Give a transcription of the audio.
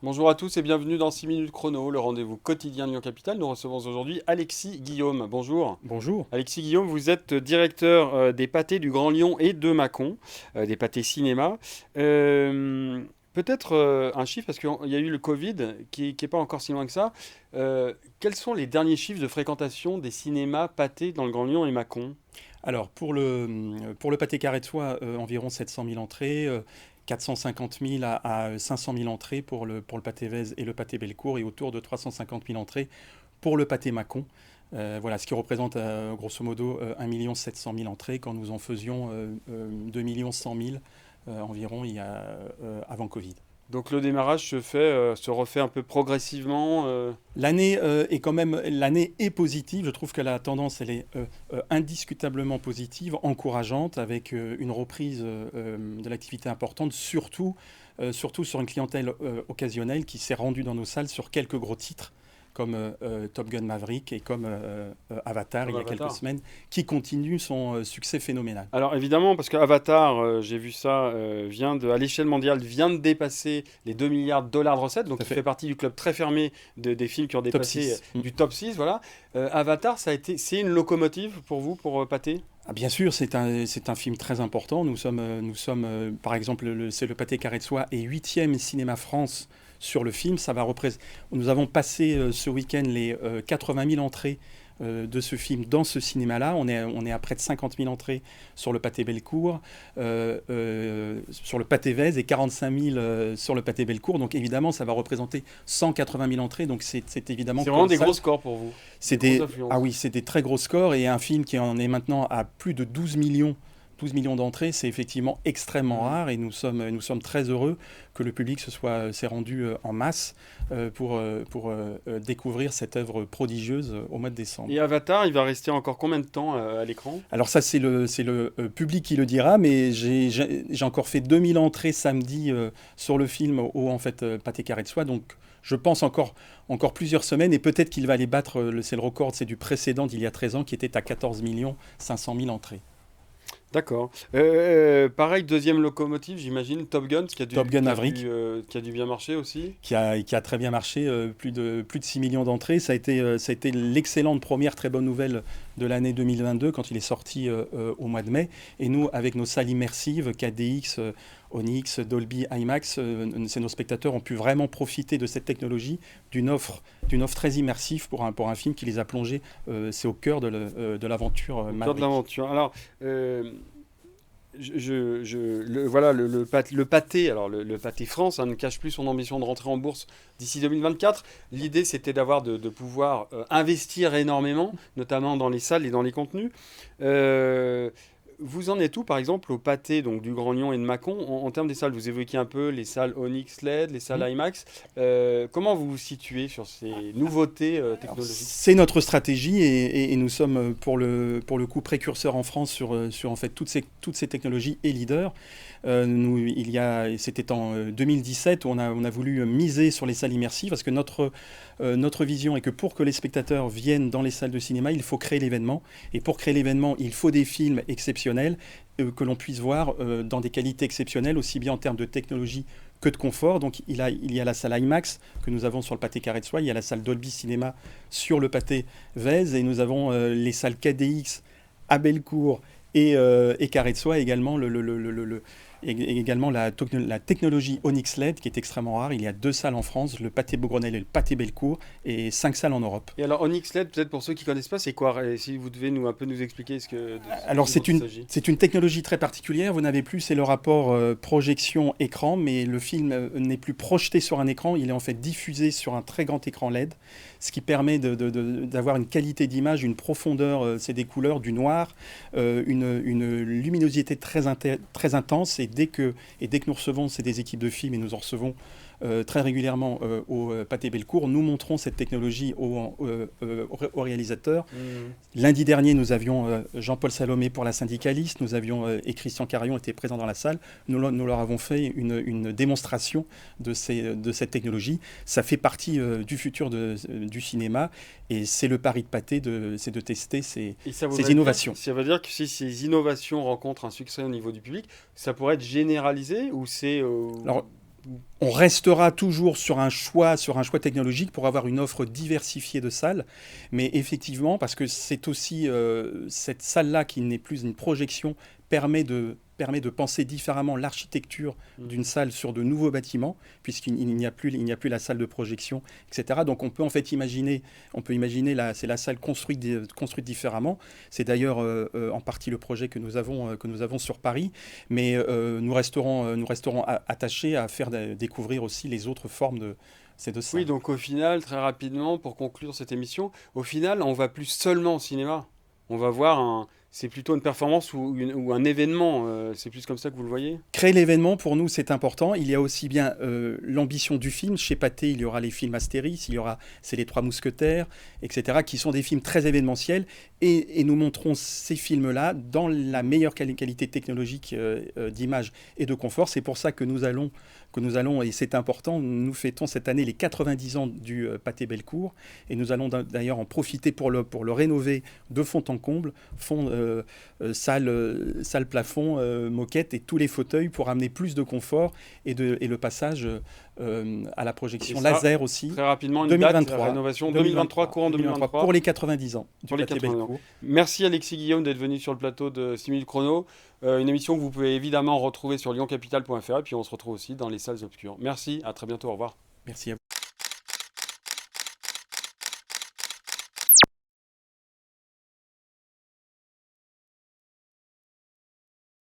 Bonjour à tous et bienvenue dans 6 minutes chrono, le rendez-vous quotidien de Lyon Capitale. Nous recevons aujourd'hui Alexis Guillaume. Bonjour. Bonjour. Alexis Guillaume, vous êtes directeur des pâtés du Grand Lyon et de Mâcon, des pâtés cinéma. Euh, Peut-être un chiffre, parce qu'il y a eu le Covid qui n'est pas encore si loin que ça. Quels sont les derniers chiffres de fréquentation des cinémas pâtés dans le Grand Lyon et Mâcon? Alors, pour le pâté carré de soie, environ 700 000 entrées, 450 000 à 500 000 entrées pour le pâté Vèze et le pâté Bellecour, et autour de 350 000 entrées pour le pâté Mâcon. Voilà, ce qui représente grosso modo 1 700 000 entrées quand nous en faisions 2 100 000 environ avant Covid. Donc le démarrage se refait un peu progressivement. L'année est positive. Je trouve que la tendance elle est indiscutablement positive, encourageante, avec une reprise de l'activité importante, surtout sur une clientèle occasionnelle qui s'est rendue dans nos salles sur quelques gros titres comme Top Gun Maverick et comme Avatar il Comme y a quelques Avatar. semaines, qui continue son succès phénoménal. Alors évidemment, parce que Avatar, j'ai vu ça, à l'échelle mondiale, vient de dépasser les 2 milliards de dollars de recettes, donc Tout à il fait fait. partie du club très fermé des films qui ont Top dépassé 6. du top 6, voilà. Avatar, c'est une locomotive pour vous, pour Pathé? Ah, bien sûr, c'est un film très important. Par exemple, c'est le Pâté Carré de Soie et huitième Cinéma France sur le film. Nous avons passé ce week-end les 80 000 entrées de ce film dans ce cinéma-là. On est à près de 50 000 entrées sur le Pâté Bellecour, sur le Pâté Vèze et 45 000 sur le Pâté Bellecour. Donc évidemment, ça va représenter 180 000 entrées. Donc c'est évidemment C'est vraiment des colossal. gros scores pour vous, des grosses Ah affluences. oui, c'est des très gros scores, et un film qui en est maintenant à plus de 12 millions d'entrées, c'est effectivement extrêmement Mhm. rare, et nous sommes très heureux que le public s'est rendu en masse pour découvrir cette œuvre prodigieuse au mois de décembre. Et Avatar, il va rester encore combien de temps à l'écran? Alors ça, c'est le public qui le dira, mais j'ai encore fait 2000 entrées samedi sur le film au en fait, Pâté Carré de Soie, donc je pense encore plusieurs semaines, et peut-être qu'il va aller battre, c'est le record, c'est du précédent d'il y a 13 ans, qui était à 14 500 000 entrées. D'accord. Pareil, deuxième locomotive, j'imagine, Top Gun, Top Gun Maverick, qui a dû bien marcher aussi. qui a très bien marché, plus de 6 millions d'entrées. Ça a été l'excellente première très bonne nouvelle de l'année 2022 quand il est sorti au mois de mai. Et nous, avec nos salles immersives, KDX, Onyx, Dolby, IMAX, nos spectateurs ont pu vraiment profiter de cette technologie, d'une offre très immersive pour un film qui les a plongés, c'est au cœur de l'aventure Au cœur de Maverick. l'aventure. Alors, voilà, le pâté, alors le pâté France ne cache plus son ambition de rentrer en bourse d'ici 2024. L'idée, c'était de pouvoir investir énormément, notamment dans les salles et dans les contenus. Euh, Vous en êtes où, par exemple, au pâté donc, du Grand Lyon et de Mâcon, en termes des salles? Vous évoquiez un peu les salles Onyx LED, les salles Hmm. IMAX. Comment vous vous situez sur ces nouveautés Alors, technologiques? c'est notre stratégie, et nous sommes pour le coup précurseurs en France sur en fait toutes ces technologies, et leaders. C'était en 2017 où on a voulu miser sur les salles immersives, parce que notre vision est que pour que les spectateurs viennent dans les salles de cinéma, il faut créer l'événement. Et pour créer l'événement, il faut des films exceptionnels que l'on puisse voir dans des qualités exceptionnelles, aussi bien en termes de technologie que de confort. Donc il y a la salle IMAX que nous avons sur le Pâté Carré de Soie, il y a la salle Dolby Cinéma sur le Pâté Vèze, et nous avons les salles KDX à Bellecour et Carré de Soie également, et également la technologie Onyx LED qui est extrêmement rare. Il y a 2 salles en France, le Pâté Beaugrenelle et le Pâté Bellecour, et 5 salles en Europe. Et alors, Onyx LED, peut-être pour ceux qui connaissent pas, c'est quoi? Et si vous devez un peu nous expliquer Alors ce dont c'est il une, s'agit. c'est une technologie très particulière. Vous n'avez plus, c'est le rapport projection-écran, mais le film n'est plus projeté sur un écran, il est en fait diffusé sur un très grand écran LED, ce qui permet d'avoir une qualité d'image, une profondeur, c'est des couleurs, du noir, une luminosité très intense, et dès que nous recevons, c'est des équipes de films, et nous en recevons très régulièrement au Pâté Bellecour, nous montrons cette technologie aux réalisateurs. Hmm. Lundi dernier, nous avions Jean-Paul Salomé pour La Syndicaliste, nous avions et Christian Carion était présent dans la salle. Nous leur avons fait une démonstration de cette technologie. Ça fait partie du futur du cinéma, et c'est le pari de Pathé, c'est de tester ces, Et ça ces voudrait dire, innovations. ça veut dire que si ces innovations rencontrent un succès au niveau du public, ça pourrait être généralisé ou c'est Alors, On restera toujours sur un choix technologique pour avoir une offre diversifiée de salles, mais effectivement, parce que c'est aussi cette salle-là qui n'est plus une projection permet de penser différemment l'architecture d'une salle sur de nouveaux bâtiments, puisqu'il n'y a plus la salle de projection, etc. Donc on peut en fait imaginer, c'est la salle construite différemment. C'est d'ailleurs en partie le projet que nous avons sur Paris, mais nous resterons attachés à faire découvrir aussi les autres formes de ces deux salles. Oui, donc au final, très rapidement, pour conclure cette émission, au final, on va plus seulement au cinéma. On va voir c'est plutôt une performance ou un événement. C'est plus comme ça que vous le voyez? Créer l'événement, pour nous, c'est important. Il y a aussi bien l'ambition du film. Chez Pathé, il y aura les films Astérix, c'est les Trois Mousquetaires, etc., qui sont des films très événementiels. Et nous montrons ces films-là dans la meilleure qualité technologique d'image et de confort. C'est pour ça que nous allons, et c'est important, nous fêtons cette année les 90 ans du Pathé Bellecour. Et nous allons d'ailleurs en profiter pour le rénover de fond en comble, salle plafond, moquette et tous les fauteuils pour amener plus de confort et le passage à la projection laser aussi. Très rapidement, une 2023, date, la rénovation 2023, courant 2023. Pour les 90 ans du Pour les Pathé 80 ans. Bellecour. Merci Alexis Guillaume d'être venu sur le plateau de 6 minutes chrono. Une émission que vous pouvez évidemment retrouver sur lyoncapital.fr et puis on se retrouve aussi dans les salles obscures. Merci, à très bientôt, au revoir. Merci à vous.